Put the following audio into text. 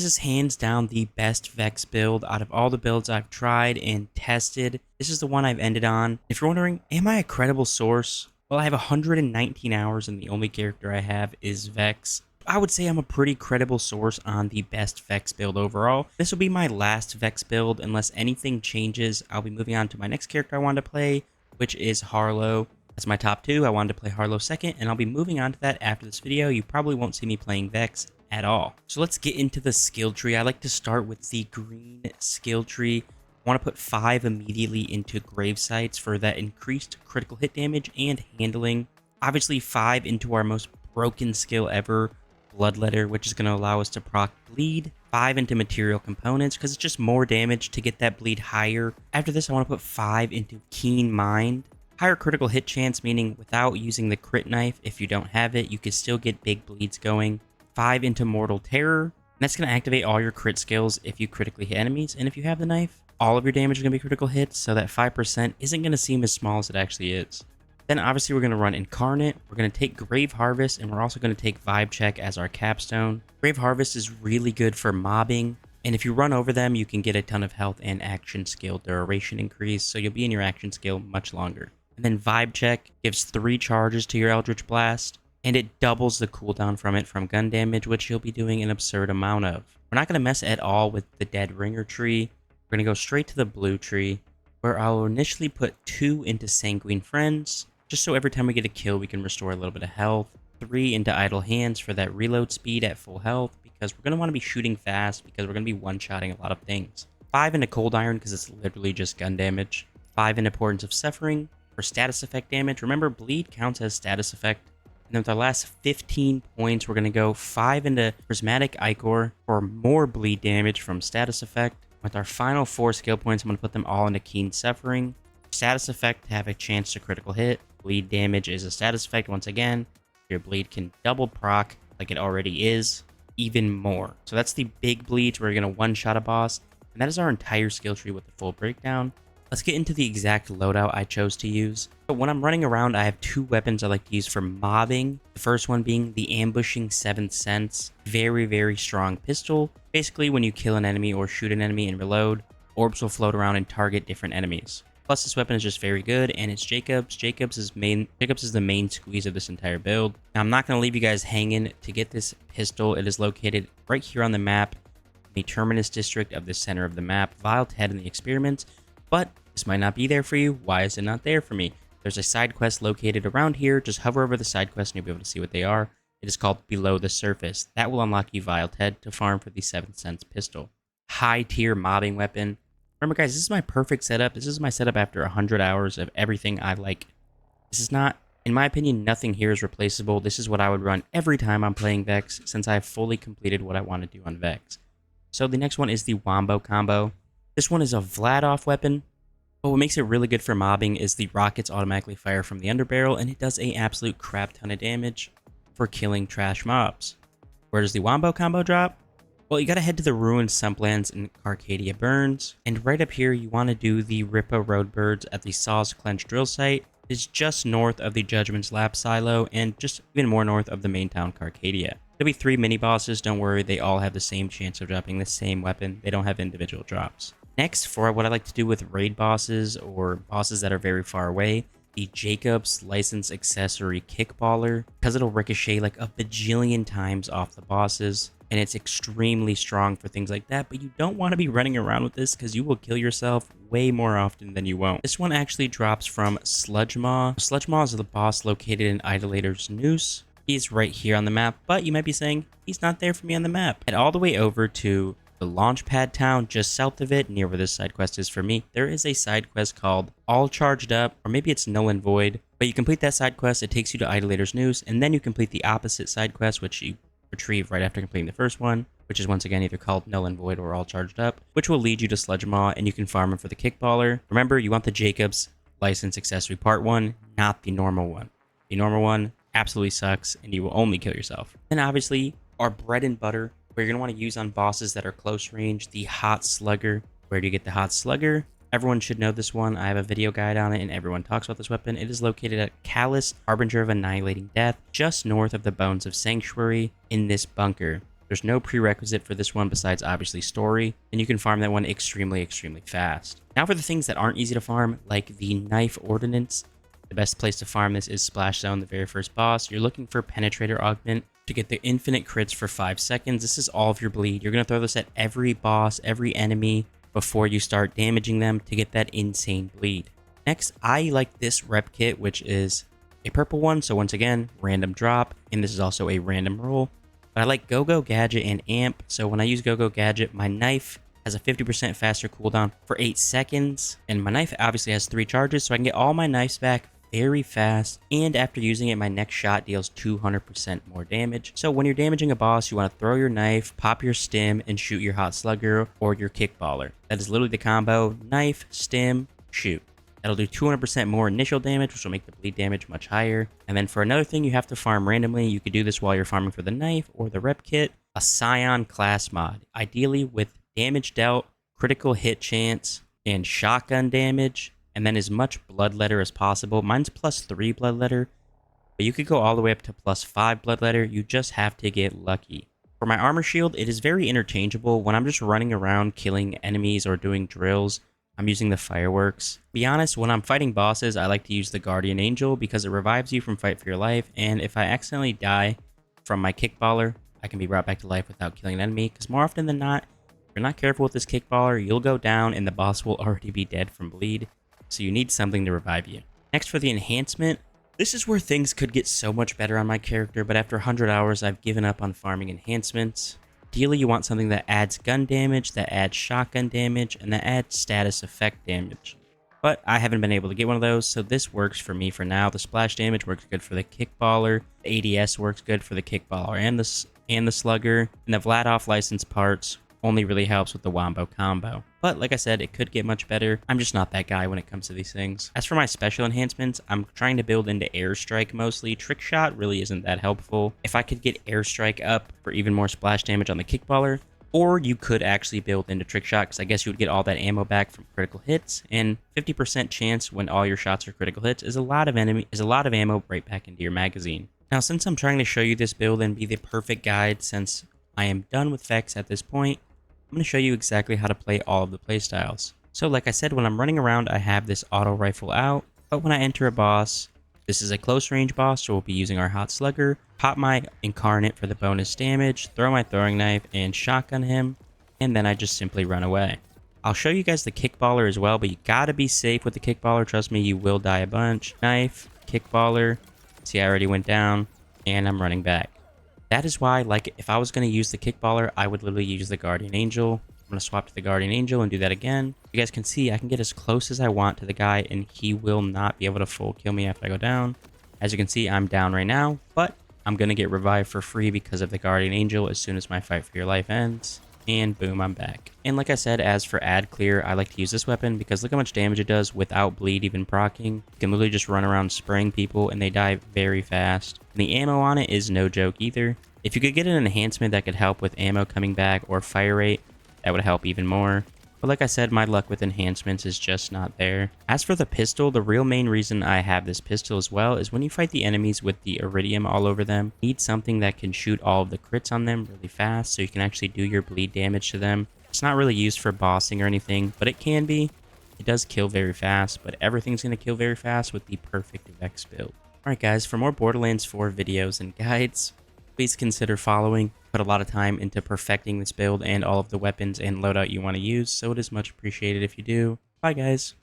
is hands down the best Vex build out of all the builds I've tried and tested. This is the one I've ended on. If you're wondering, am I a credible source? Well, I have 119 hours and the only character I have is Vex. I would say I'm a pretty credible source on the best Vex build overall. This will be my last Vex build unless anything changes. I'll be moving on to my next character I wanted to play, which is Harlow. That's my top two. I wanted to play Harlow second, and I'll be moving on to that after this video. You probably won't see me playing Vex at all. So let's get into the skill tree. I like to start with the green skill tree. I want to put 5 immediately into grave sites for that increased critical hit damage and handling. Obviously 5 into our most broken skill ever, Bloodletter, which is going to allow us to proc bleed. 5 into material components because it's just more damage to get that bleed higher. After this, I want to put 5 into Keen Mind. Higher critical hit chance, meaning without using the crit knife, if you don't have it, you can still get big bleeds going. 5 into Mortal Terror. And that's going to activate all your crit skills if you critically hit enemies. And if you have the knife, all of your damage is going to be critical hits, so that 5% isn't going to seem as small as it actually is. Then obviously we're going to run Incarnate, we're going to take Grave Harvest, and we're also going to take Vibe Check as our capstone. Grave Harvest is really good for mobbing, and if you run over them, you can get a ton of health and action skill duration increase, so you'll be in your action skill much longer. And then Vibe Check gives 3 charges to your Eldritch Blast, and it doubles the cooldown from it from gun damage, which you'll be doing an absurd amount of. We're not going to mess at all with the Dead Ringer tree. We're going to go straight to the blue tree, where I'll initially put 2 into Sanguine Friends, just so every time we get a kill, we can restore a little bit of health. 3 into Idle Hands for that reload speed at full health, because we're going to want to be shooting fast, because we're going to be one-shotting a lot of things. 5 into Cold Iron, because it's literally just gun damage. 5 into Portents of Suffering for status effect damage. Remember, bleed counts as status effect. And then with our last 15 points, we're going to go 5 into Prismatic Ichor for more bleed damage from status effect. With our final 4 skill points, I'm going to put them all into Keen Suffering. Status effect to have a chance to critical hit. Bleed damage is a status effect once again. Your bleed can double proc like it already is, even more. So that's the big bleeds where you're going to one-shot a boss. And that is our entire skill tree with the full breakdown. Let's get into the exact loadout I chose to use. But when I'm running around, I have 2 weapons I like to use for mobbing. The first one being the Ambushing 7th Sense. Very, very strong pistol. Basically, when you kill an enemy or shoot an enemy and reload, orbs will float around and target different enemies. Plus, this weapon is just very good, and it's Jacobs. Jacobs is the main squeeze of this entire build. Now, I'm not going to leave you guys hanging. To get this pistol, it is located right here on the map, in the Terminus district of the center of the map, Vile Head in the Experiments. But this might not be there for you. Why is it not there for me? There's a side quest located around here. Just hover over the side quest and you'll be able to see what they are. It is called Below the Surface. That will unlock you Vile Head to farm for the 7th Sense pistol. High tier mobbing weapon. Remember guys, this is my perfect setup. This is my setup after 100 hours of everything I like. This is not, in my opinion, nothing here is replaceable. This is what I would run every time I'm playing Vex, since I have fully completed what I want to do on Vex. So the next one is the Wombo combo. This one is a Vladoff weapon, but what makes it really good for mobbing is the rockets automatically fire from the underbarrel, and it does an absolute crap ton of damage for killing trash mobs. Where does the Wombo combo drop? Well, you gotta head to the ruined Sumplands in Arcadia Burns, and right up here you want to do the Rippa Roadbirds at the Saw's Clench drill site. It's just north of the Judgment's Lap silo, and just even more north of the main town Carcadia. There'll be 3 mini bosses, don't worry, they all have the same chance of dropping the same weapon. They don't have individual drops. Next, for what I like to do with raid bosses or bosses that are very far away, the Jacobs License Accessory Kickballer, because it'll ricochet like a bajillion times off the bosses, and it's extremely strong for things like that, but you don't want to be running around with this because you will kill yourself way more often than you won't. This one actually drops from Sludgemaw. Sludgemaw is the boss located in Idolator's Noose. He's right here on the map, but you might be saying, he's not there for me on the map. Head all the way over to the Launchpad town just south of it, near where this side quest is for me. There is a side quest called All Charged Up, or maybe it's Null and Void. But you complete that side quest, it takes you to Idolator's Noose, and then you complete the opposite side quest, which you retrieve right after completing the first one, which is once again either called Null and Void or All Charged Up, which will lead you to Sludgemaw, and you can farm him for the Kickballer. Remember, you want the Jacobs License Accessory Part 1, not the normal one. The normal one absolutely sucks, and you will only kill yourself. And obviously, our bread and butter, where you're going to want to use on bosses that are close range, the Hot Slugger. Where do you get the Hot Slugger? Everyone should know this one. I have a video guide on it, and everyone talks about this weapon. It is located at Callus, Harbinger of Annihilating Death, just north of the Bones of Sanctuary in this bunker. There's no prerequisite for this one besides obviously story, and you can farm that one extremely, extremely fast. Now for the things that aren't easy to farm, like the Knife Ordnance. The best place to farm this is Splash Zone, the very first boss. You're looking for Penetrator Augment to get the infinite crits for 5 seconds. This is all of your bleed. You're going to throw this at every boss, every enemy, before you start damaging them to get that insane bleed. Next, I like this rep kit, which is a purple one. So once again, random drop, and this is also a random roll. But I like Go-Go Gadget and Amp. So when I use Go-Go Gadget, my knife has a 50% faster cooldown for 8 seconds. And my knife obviously has 3 charges, so I can get all my knives back very fast. And after using it, my next shot deals 200% more damage. So when you're damaging a boss, you want to throw your knife, pop your stim, and shoot your hot slugger or your kickballer. That is literally the combo: knife, stim, shoot. That'll do 200% more initial damage, which will make the bleed damage much higher. And then for another thing you have to farm randomly, you could do this while you're farming for the knife or the rep kit, a Scion class mod, ideally with damage dealt, critical hit chance, and shotgun damage, and then as much bloodletter as possible. Mine's +3 bloodletter, but you could go all the way up to +5 bloodletter. You just have to get lucky. For my armor shield, it is very interchangeable. When I'm just running around killing enemies or doing drills, I'm using the fireworks. Be honest, when I'm fighting bosses, I like to use the Guardian Angel because it revives you from fight for your life, and if I accidentally die from my kickballer, I can be brought back to life without killing an enemy, because more often than not, if you're not careful with this kickballer, you'll go down and the boss will already be dead from bleed, so you need something to revive you. Next, for the enhancement, this is where things could get so much better on my character, but after 100 hours, I've given up on farming enhancements. Ideally, you want something that adds gun damage, that adds shotgun damage, and that adds status effect damage. But I haven't been able to get one of those, so this works for me for now. The splash damage works good for the kickballer, the ADS works good for the kickballer and the slugger, and the Vladoff license parts only really helps with the wombo combo. But like I said, it could get much better. I'm just not that guy when it comes to these things. As for my special enhancements, I'm trying to build into Airstrike mostly. Trick Shot really isn't that helpful. If I could get Airstrike up for even more splash damage on the kickballer, or you could actually build into Trick Shot, because I guess you would get all that ammo back from critical hits, and 50% chance when all your shots are critical hits is a lot of ammo right back into your magazine. Now, since I'm trying to show you this build and be the perfect guide, since I am done with Vex at this point, I'm going to show you exactly how to play all of the playstyles. So like I said, when I'm running around, I have this auto rifle out, but when I enter a boss, this is a close range boss, so we'll be using our hot slugger, pop my incarnate for the bonus damage, throw my throwing knife, and shotgun him, and then I just simply run away. I'll show you guys the kickballer as well, but you gotta be safe with the kickballer. Trust me, you will die a bunch. Knife, kickballer, see I already went down, and I'm running back. That is why, like, if I was going to use the kickballer, I would literally use the Guardian Angel. I'm going to swap to the Guardian Angel and do that again. You guys can see I can get as close as I want to the guy, and he will not be able to full kill me after I go down. As you can see, I'm down right now, but I'm going to get revived for free because of the Guardian Angel as soon as my fight for your life ends. And boom, I'm back. And like I said, as for ad clear, I like to use this weapon because look how much damage it does without bleed even proccing. You can literally just run around spraying people and they die very fast. And the ammo on it is no joke either. If you could get an enhancement that could help with ammo coming back or fire rate, that would help even more. But like I said, my luck with enhancements is just not there. As for the pistol, the real main reason I have this pistol as well is when you fight the enemies with the iridium all over them, you need something that can shoot all of the crits on them really fast so you can actually do your bleed damage to them. It's not really used for bossing or anything, but it can be. It does kill very fast, but everything's going to kill very fast with the perfect Vex build. Alright guys, for more Borderlands 4 videos and guides, please consider following. Put a lot of time into perfecting this build and all of the weapons and loadout you want to use, so it is much appreciated if you do. Bye guys.